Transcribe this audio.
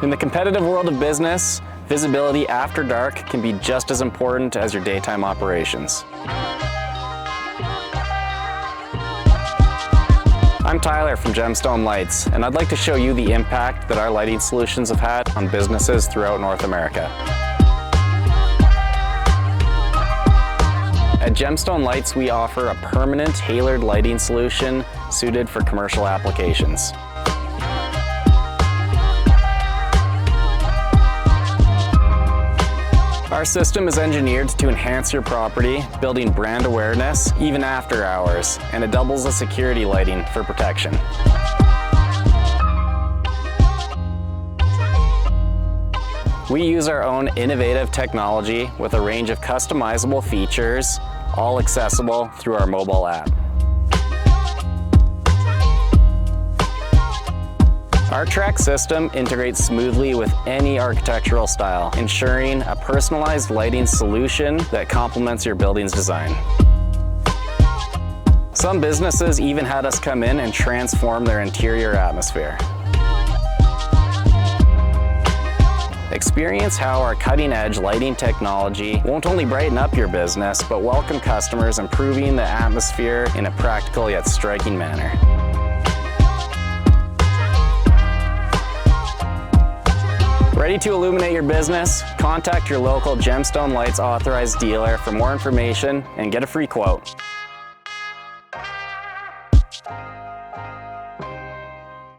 In the competitive world of business, visibility after dark can be just as important as your daytime operations. I'm Tyler from Gemstone Lights, and I'd like to show you the impact that our lighting solutions have had on businesses throughout North America. At Gemstone Lights, we offer a permanent, tailored lighting solution suited for commercial applications. Our system is engineered to enhance your property, building brand awareness even after hours, and it doubles as security lighting for protection. We use our own innovative technology with a range of customizable features, all accessible through our mobile app. Our Track system integrates smoothly with any architectural style, ensuring a personalized lighting solution that complements your building's design. Some businesses even had us come in and transform their interior atmosphere. Experience how our cutting-edge lighting technology won't only brighten up your business, but welcome customers, improving the atmosphere in a practical yet striking manner. Ready to illuminate your business? Contact your local Gemstone Lights authorized dealer for more information and get a free quote.